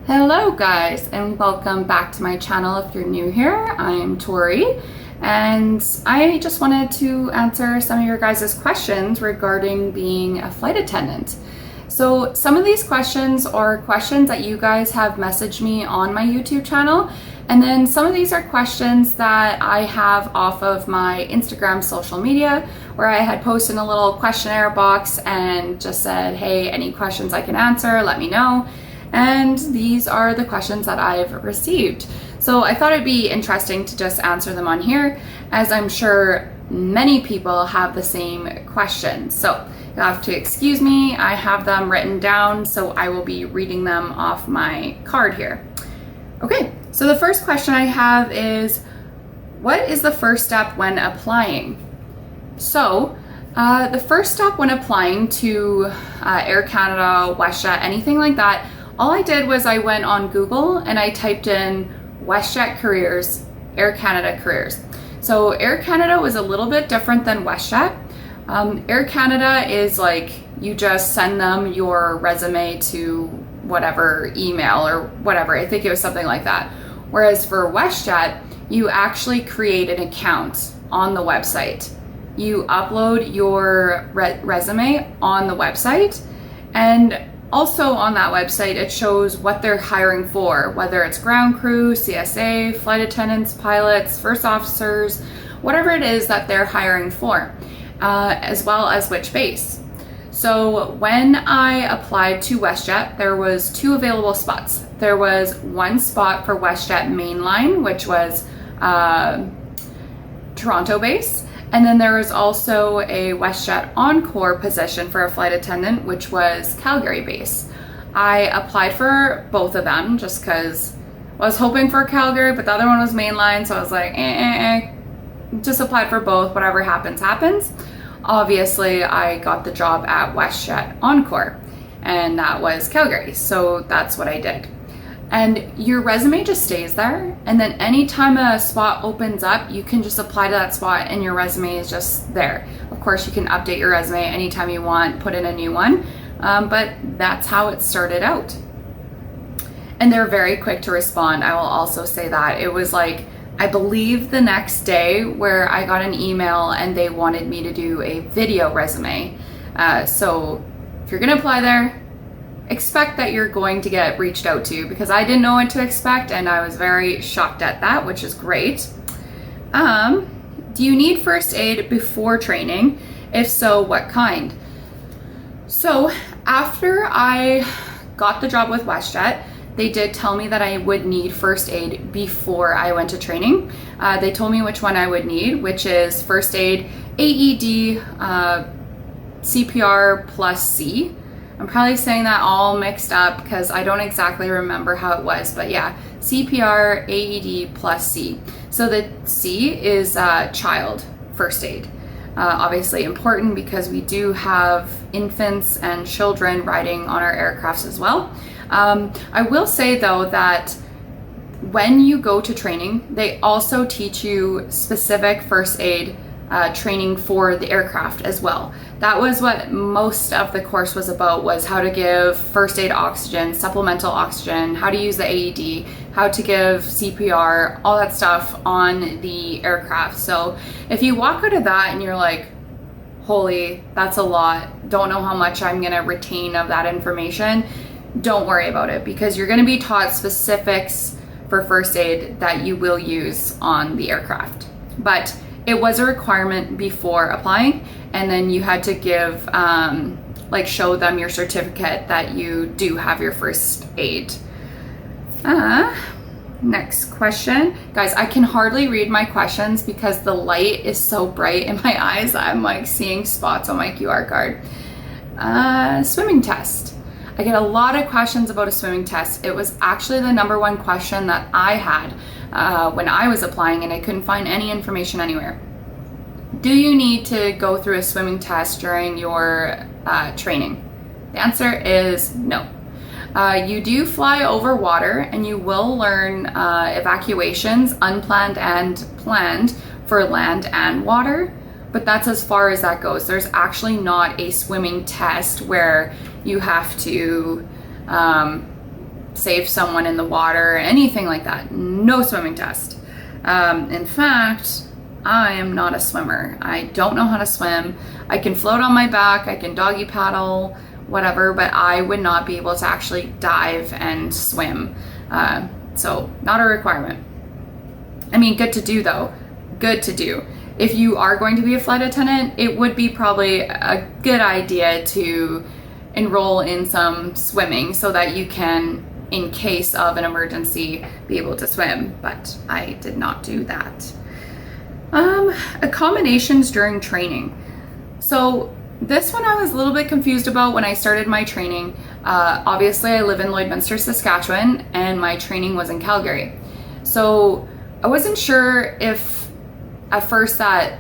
Hello guys, and welcome back to my channel. If you're new here, I'm Tori, and I just wanted to answer some of your guys' questions regarding being a flight attendant. So some of these questions are questions that you guys have messaged me on my YouTube channel, and then some of these are questions that I have off of my Instagram social media, where I had posted a little questionnaire box and just said, hey, any questions I can answer, let me know. And these are the questions that I've received. So I thought it'd be interesting to just answer them on here, as I'm sure many people have the same questions. So you'll have to excuse me, I have them written down, so I will be reading them off my card here. Okay, so the first question I have is, what is the first step when applying? So the first step when applying to Air Canada, WestJet, anything like that, all I did was I went on Google and I typed in WestJet careers, Air Canada careers. So Air Canada was a little bit different than WestJet. Air Canada is like, you just send them your resume to whatever email or whatever. I think it was something like that. Whereas for WestJet, you actually create an account on the website. You upload your resume on the website, and also on that website, it shows what they're hiring for, whether it's ground crew, CSA, flight attendants, pilots, first officers, whatever it is that they're hiring for, as well as which base. So when I applied to WestJet, there was 2 available spots. There was 1 spot for WestJet Mainline, which was Toronto base. And then there was also a WestJet Encore position for a flight attendant, which was Calgary base. I applied for both of them just because I was hoping for Calgary, but the other one was Mainline, so I was like, just applied for both, whatever happens, happens. Obviously, I got the job at WestJet Encore, and that was Calgary, so that's what I did. And your resume just stays there, and then anytime a spot opens up, you can just apply to that spot and your resume is just there. Of course, you can update your resume anytime you want, put in a new one, but that's how it started out. And they're very quick to respond. I will also say that. It was like, I believe the next day where I got an email and they wanted me to do a video resume. So if you're gonna apply there, expect that you're going to get reached out to, because I didn't know what to expect and I was very shocked at that, which is great. Do you need first aid before training? If so, what kind? So after I got the job with WestJet, they did tell me that I would need first aid before I went to training. They told me which one I would need, which is first aid, AED, CPR plus C. I'm probably saying that all mixed up because I don't exactly remember how it was, but yeah, CPR, AED plus C. So the C is child first aid. Obviously important because we do have infants and children riding on our aircrafts as well. I will say though that when you go to training, they also teach you specific first aid training for the aircraft as well. That was what most of the course was about, was how to give first aid oxygen, supplemental oxygen, how to use the AED, how to give CPR, all that stuff on the aircraft. So if you walk out of that and you're like, holy, that's a lot, don't know how much I'm gonna retain of that information, don't worry about it, because you're gonna be taught specifics for first aid that you will use on the aircraft. But it was a requirement before applying, and then you had to give, show them your certificate that you do have your first aid. Next question. Guys, I can hardly read my questions because the light is so bright in my eyes. I'm like seeing spots on my QR card. Swimming test. I get a lot of questions about a swimming test. It was actually the #1 question that I had when I was applying, and I couldn't find any information anywhere. Do you need to go through a swimming test during your training? The answer is no. You do fly over water, and you will learn evacuations, unplanned and planned, for land and water, but that's as far as that goes. There's actually not a swimming test where you have to save someone in the water, anything like that. No swimming test. In fact, I am not a swimmer. I don't know how to swim. I can float on my back, I can doggy paddle, whatever, but I would not be able to actually dive and swim. So not a requirement. I mean, good to do though. Good to do. If you are going to be a flight attendant, it would be probably a good idea to enroll in some swimming so that you can, in case of an emergency, be able to swim. But I did not do that. Accommodations during training. So this one I was a little bit confused about when I started my training. Obviously I live in Lloydminster, Saskatchewan, and my training was in Calgary. So I wasn't sure if at first that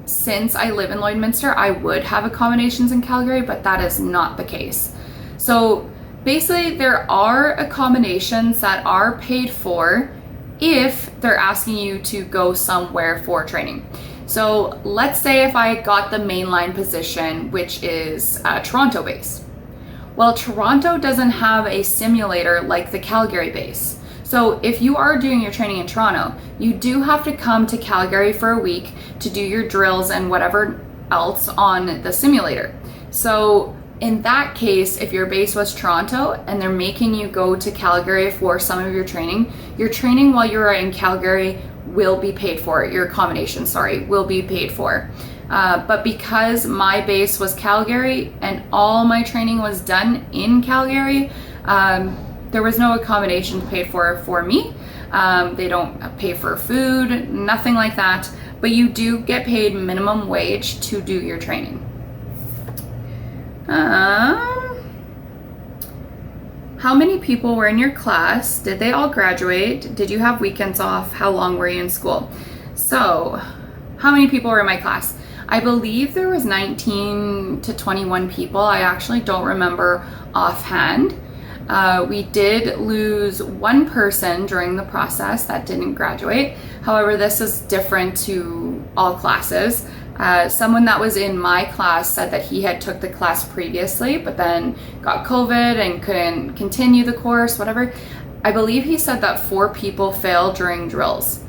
since I live in Lloydminster, I would have accommodations in Calgary, but that is not the case. So basically there are accommodations that are paid for if they're asking you to go somewhere for training. So let's say if I got the Mainline position, which is Toronto base. Well, Toronto doesn't have a simulator like the Calgary base. So if you are doing your training in Toronto, you do have to come to Calgary for a week to do your drills and whatever else on the simulator. So in that case, if your base was Toronto and they're making you go to Calgary for some of your training while you're in Calgary will be paid for. Your accommodation, will be paid for. But because my base was Calgary and all my training was done in Calgary, there was no accommodation paid for me. They don't pay for food, nothing like that, but you do get paid minimum wage to do your training. How many people were in your class? Did they all graduate? Did you have weekends off? How long were you in school? So, how many people were in my class? I believe there was 19 to 21 people. I actually don't remember offhand. We did lose one person during the process that didn't graduate. However, this is different to all classes. Someone that was in my class said that he had took the class previously, but then got COVID and couldn't continue the course, whatever. I believe he said that 4 people failed during drills,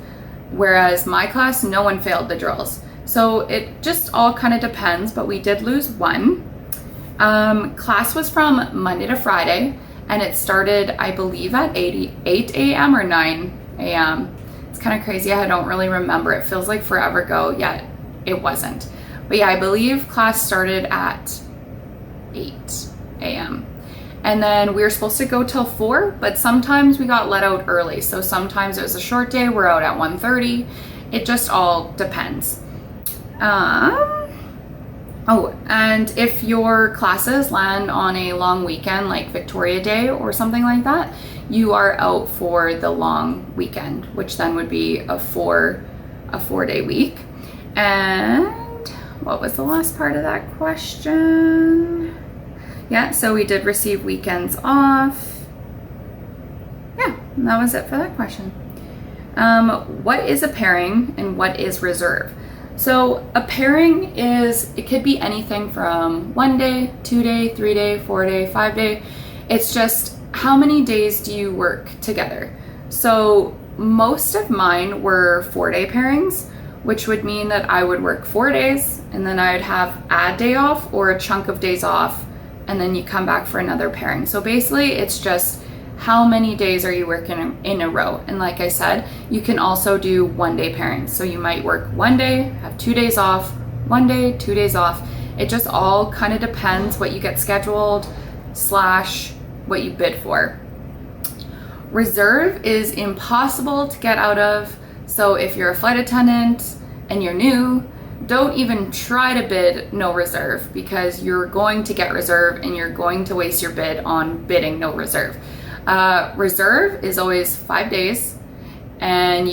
whereas my class, no one failed the drills. So it just all kind of depends, but we did lose one. Class was from Monday to Friday, and it started, I believe, at 8 a.m. or 9 a.m. It's kind of crazy. I don't really remember. It feels like forever ago, yet it wasn't. But yeah, I believe class started at 8 a.m. And then we were supposed to go till 4, but sometimes we got let out early. So sometimes it was a short day, we're out at 1:30. It just all depends. Oh, and if your classes land on a long weekend like Victoria Day or something like that, you are out for the long weekend, which then would be a 4-day week. And what was the last part of that question? Yeah, so we did receive weekends off. Yeah, and that was it for that question. What is a pairing and what is reserve? So a pairing it could be anything from 1 day, 2 day, 3 day, 4 day, 5 day. It's just how many days do you work together? So most of mine were 4-day pairings, which would mean that I would work 4 days and then I'd have a day off or a chunk of days off, and then you come back for another pairing. So basically it's just how many days are you working in a row? And like I said, you can also do 1-day pairings. So you might work 1 day, have 2 days off, 1 day, 2 days off. It just all kind of depends what you get scheduled / what you bid for. Reserve is impossible to get out of. So if you're a flight attendant and you're new, don't even try to bid no reserve, because you're going to get reserve and you're going to waste your bid on bidding no reserve. Reserve is always 5 days, and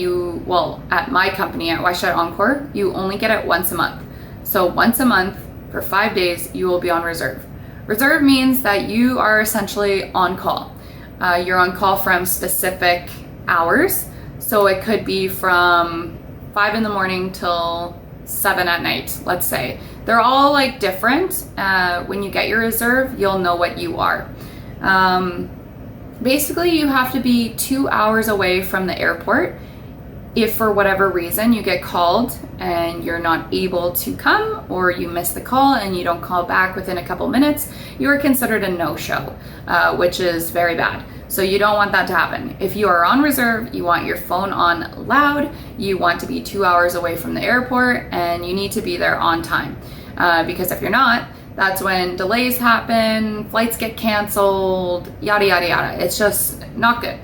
at my company at West Jet Encore, you only get it once a month. So once a month for 5 days, you will be on reserve. Reserve means that you are essentially on call. You're on call from specific hours. So it could be from 5 in the morning till 7 at night, let's say. They're all like different. When you get your reserve, you'll know what you are. Basically, you have to be 2 hours away from the airport. If for whatever reason you get called and you're not able to come, or you miss the call and you don't call back within a couple minutes, you are considered a no-show, which is very bad. So you don't want that to happen. If you are on reserve, you want your phone on loud, you want to be 2 hours away from the airport, and you need to be there on time. Because if you're not, that's when delays happen, flights get canceled, yada, yada, yada. It's just not good.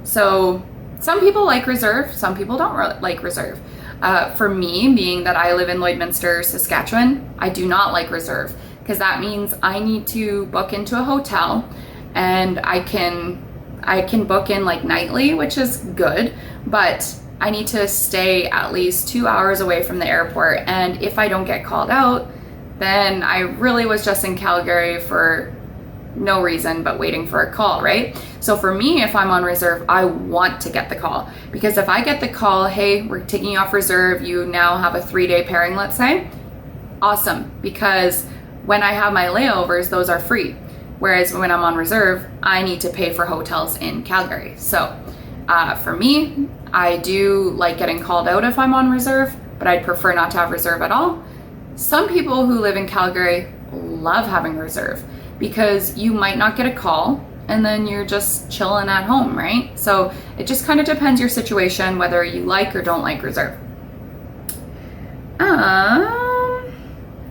So some people like reserve, some people don't like reserve. For me, being that I live in Lloydminster, Saskatchewan, I do not like reserve, because that means I need to book into a hotel, and I can book in like nightly, which is good, but I need to stay at least 2 hours away from the airport. And if I don't get called out, then I really was just in Calgary for no reason but waiting for a call, right? So for me, if I'm on reserve, I want to get the call, because if I get the call, hey, we're taking you off reserve, you now have a 3-day pairing, let's say, awesome, because when I have my layovers, those are free. Whereas when I'm on reserve, I need to pay for hotels in Calgary. So for me, I do like getting called out if I'm on reserve, but I'd prefer not to have reserve at all. Some people who live in Calgary love having reserve, because you might not get a call and then you're just chilling at home, right? So it just kind of depends your situation, whether you like or don't like reserve.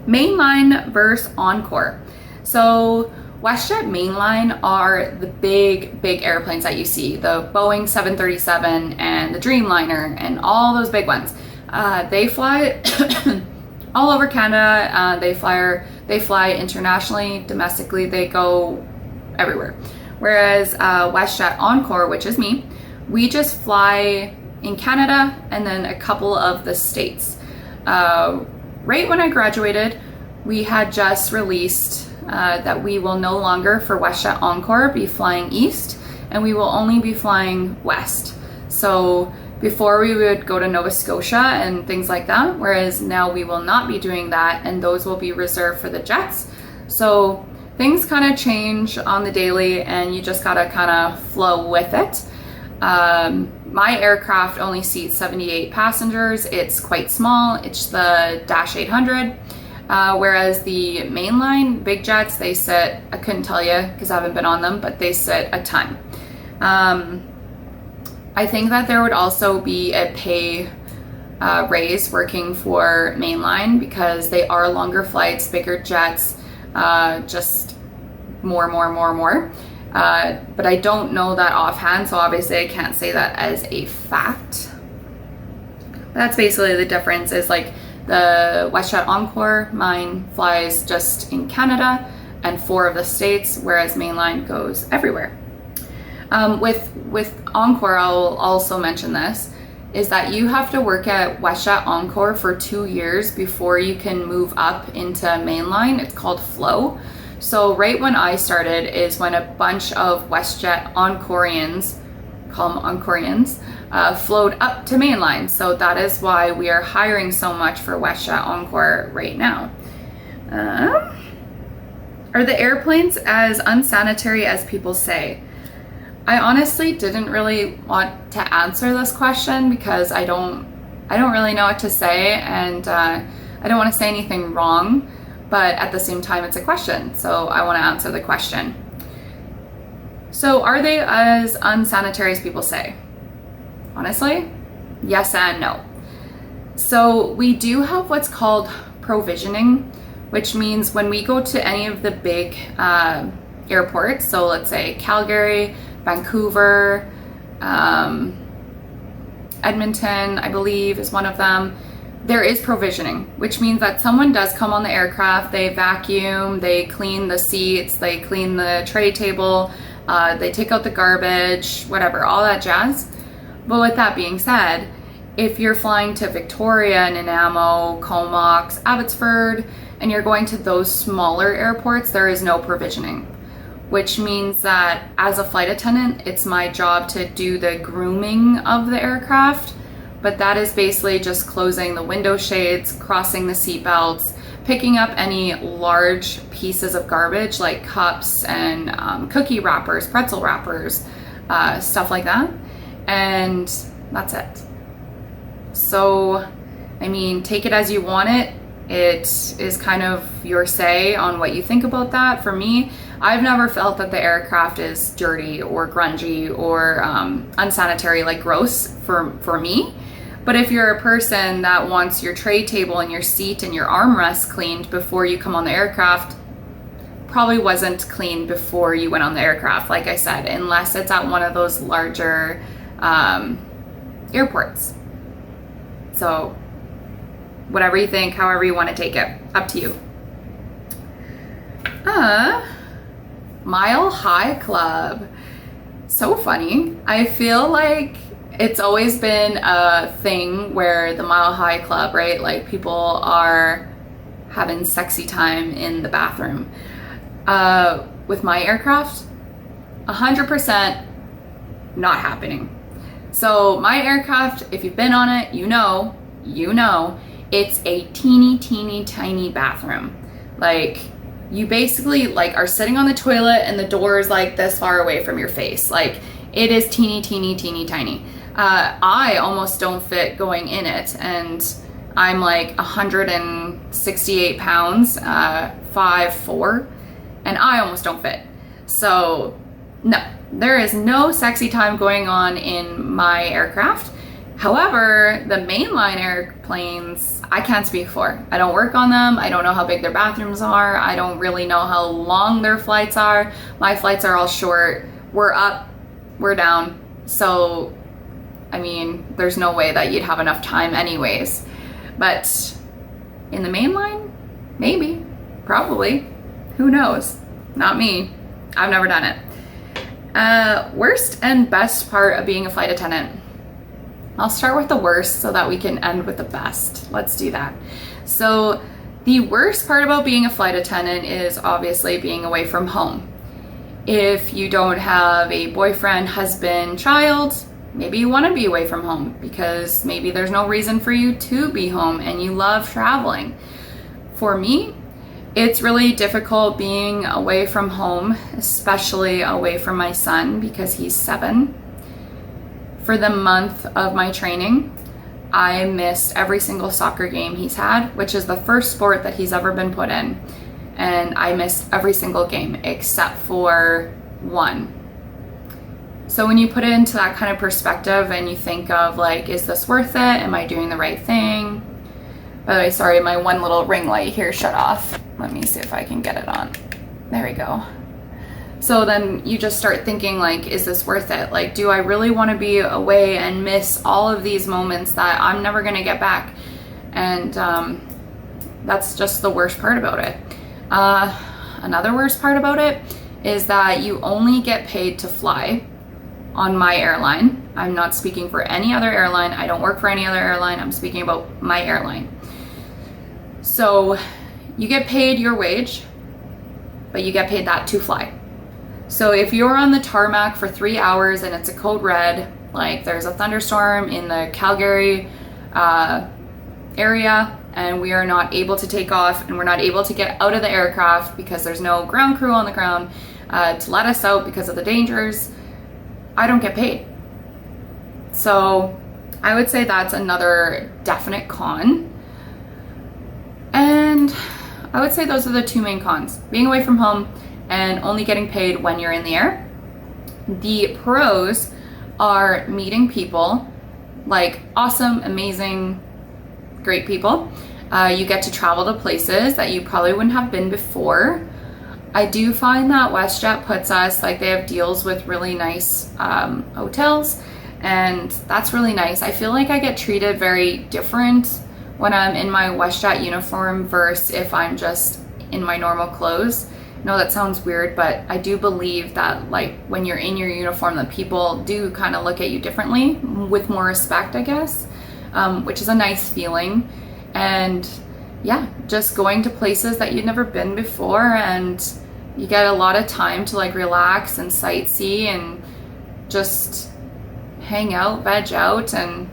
Mainline versus encore. So WestJet Mainline are the big airplanes that you see, the Boeing 737 and the Dreamliner and all those big ones. They fly all over Canada. They fly internationally, domestically, they go everywhere. Whereas WestJet Encore, which is me, we just fly in Canada and then a couple of the states. Right when I graduated, we had just released that we will no longer, for WestJet Encore, be flying east, and we will only be flying west. So before we would go to Nova Scotia and things like that, whereas now we will not be doing that, and those will be reserved for the jets. So things kind of change on the daily, and you just gotta kind of flow with it. My aircraft only seats 78 passengers. It's quite small. It's the Dash 800. Whereas the mainline big jets, they sit, I couldn't tell you because I haven't been on them, but they sit a ton. I think that there would also be a pay raise working for mainline, because they are longer flights, bigger jets, just more. But I don't know that offhand, so obviously I can't say that as a fact. That's basically the difference, is like the WestJet Encore, mine flies just in Canada and 4 of the states, whereas mainline goes everywhere. With Encore, I'll also mention this, is that you have to work at WestJet Encore for 2 years before you can move up into mainline. It's called flow. So right when I started is when a bunch of WestJet Encoreans, call them Encoreans, flowed up to mainline. So that is why we are hiring so much for WestJet Encore right now. Are the airplanes as unsanitary as people say? I honestly didn't really want to answer this question, because I don't really know what to say, and I don't want to say anything wrong, but at the same time it's a question, so I want to answer the question. So are they as unsanitary as people say? Honestly, yes and no. So we do have what's called provisioning, which means when we go to any of the big airports, so let's say Calgary, Vancouver, Edmonton, I believe is one of them, there is provisioning, which means that someone does come on the aircraft, they vacuum, they clean the seats, they clean the tray table, they take out the garbage, whatever, all that jazz. But with that being said, if you're flying to Victoria, Nanaimo, Comox, Abbotsford, and you're going to those smaller airports, there is no provisioning, which means that as a flight attendant, it's my job to do the grooming of the aircraft. But that is basically just closing the window shades, crossing the seat belts, picking up any large pieces of garbage like cups and cookie wrappers, pretzel wrappers, stuff like that. And that's it. So, I mean, take it as you want it. It is kind of your say on what you think about that. For me, I've never felt that the aircraft is dirty or grungy or unsanitary, like gross for me. But if you're a person that wants your tray table and your seat and your armrest cleaned before you come on the aircraft, probably wasn't clean before you went on the aircraft, like I said, unless it's at one of those larger airports. So whatever you think, however you want to take it, up to you. Mile High Club. So funny. I feel like it's always been a thing where the Mile High Club, right? Like people are having sexy time in the bathroom. With my aircraft, 100% not happening. So my aircraft, if you've been on it, you know, it's a teeny tiny bathroom. Like you basically like are sitting on the toilet and the door is like this far away from your face. Like it is teeny tiny. I almost don't fit going in it, and I'm like 168 pounds, 5'4", and I almost don't fit. So no, there is no sexy time going on in my aircraft. However, the mainline airplanes, I can't speak for. I don't work on them. I don't know how big their bathrooms are. I don't really know how long their flights are. My flights are all short. We're up, we're down. So, I mean, there's no way that you'd have enough time anyways. But in the mainline, maybe, probably. Who knows? Not me. I've never done it. Worst and best part of being a flight attendant. I'll start with the worst so that we can end with the best. Let's do that. So the worst part about being a flight attendant is obviously being away from home. If you don't have a boyfriend, husband, child, maybe you want to be away from home because maybe there's no reason for you to be home and you love traveling. For me, it's really difficult being away from home, especially away from my son because he's 7. For the month of my training, I missed every single soccer game he's had, which is the first sport that he's ever been put in. And I missed every single game except for one. So when you put it into that kind of perspective and you think of like, is this worth it? Am I doing the right thing? By the way, sorry, my one little ring light here shut off. Let me see if I can get it on. There we go. So then you just start thinking like, is this worth it? Like, do I really want to be away and miss all of these moments that I'm never going to get back? And that's just the worst part about it. Another worst part about it is that you only get paid to fly on my airline. I'm not speaking for any other airline. I don't work for any other airline. I'm speaking about my airline. So you get paid your wage, but you get paid that to fly. So if you're on the tarmac for 3 hours and it's a code red, like there's a thunderstorm in the Calgary area and we are not able to take off and we're not able to get out of the aircraft because there's no ground crew on the ground to let us out because of the dangers, I don't get paid. So I would say that's another definite con. And I would say those are the two main cons: being away from home and only getting paid when you're in the air. The pros are meeting people, like awesome, amazing, great people. You get to travel to places that you probably wouldn't have been before. I do find that WestJet puts us, like they have deals with really nice hotels, and that's really nice. I feel like I get treated very different when I'm in my WestJet uniform versus if I'm just in my normal clothes. I know that sounds weird, but I do believe that like when you're in your uniform, that people do kind of look at you differently with more respect, I guess, which is a nice feeling. And yeah, just going to places that you've never been before, and you get a lot of time to like relax and sightsee and just hang out, veg out. And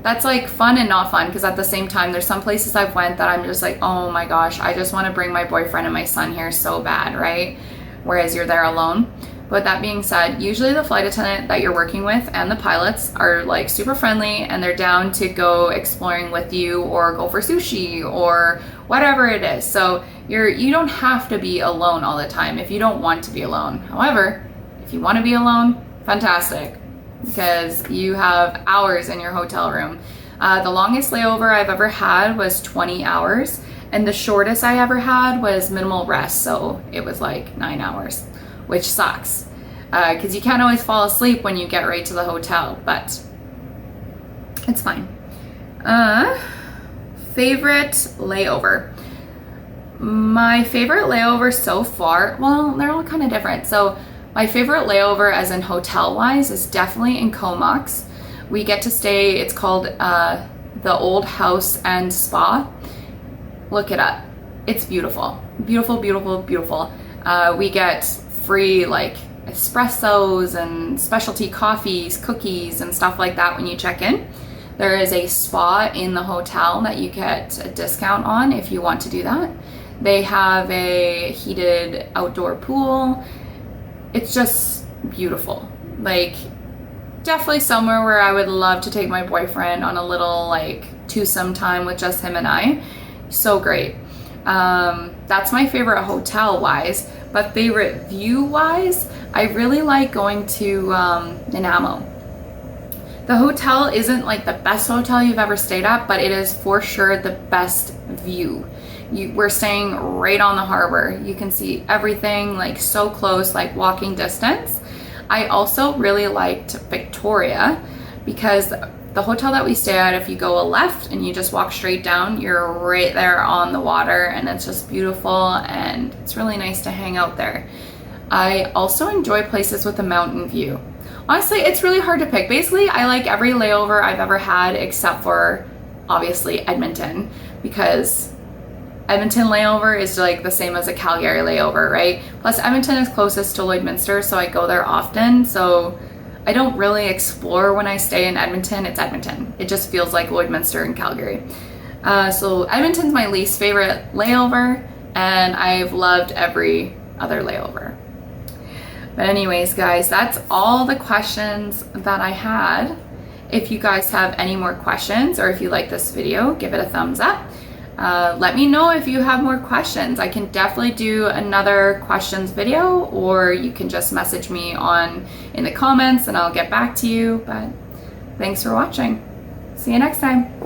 that's like fun and not fun, because at the same time there's some places I've went that I'm just like, oh my gosh, I just want to bring my boyfriend and my son here so bad, right? Whereas you're there alone. But that being said, usually the flight attendant that you're working with and the pilots are like super friendly, and they're down to go exploring with you or go for sushi or whatever it is. So you don't have to be alone all the time if you don't want to be alone. However, if you want to be alone, fantastic, because you have hours in your hotel room. The longest layover I've ever had was 20 hours, and the shortest I ever had was minimal rest, so it was like 9 hours, which sucks, because you can't always fall asleep when you get right to the hotel, but it's fine. Favorite layover. My favorite layover so far, well, they're all kind of different. So my favorite layover, as in hotel wise, is definitely in Comox. We get to stay, it's called the Old House and Spa. Look it up. It's beautiful. Beautiful, beautiful, beautiful. We get free like espressos and specialty coffees, cookies, and stuff like that when you check in. There is a spa in the hotel that you get a discount on if you want to do that. They have a heated outdoor pool. It's just beautiful. Like, definitely somewhere where I would love to take my boyfriend on a little like twosome time with just him and I. So great. That's my favorite hotel wise, but favorite view wise, I really like going to Nanaimo. The hotel isn't like the best hotel you've ever stayed at, but it is for sure the best view. We're staying right on the harbor. You can see everything like so close, like walking distance. I also really liked Victoria, because the hotel that we stay at, if you go a left and you just walk straight down, you're right there on the water, and it's just beautiful, and it's really nice to hang out there. I also enjoy places with a mountain view. Honestly, it's really hard to pick. Basically, I like every layover I've ever had except for obviously Edmonton, because Edmonton layover is like the same as a Calgary layover, right? Plus Edmonton is closest to Lloydminster, so I go there often. So I don't really explore when I stay in Edmonton. It's Edmonton. It just feels like Lloydminster and Calgary. So Edmonton's my least favorite layover, and I've loved every other layover. But anyways, guys, that's all the questions that I had. If you guys have any more questions, or if you like this video, give it a thumbs up. Let me know if you have more questions. I can definitely do another questions video, or you can just message me in the comments and I'll get back to you. But thanks for watching. See you next time.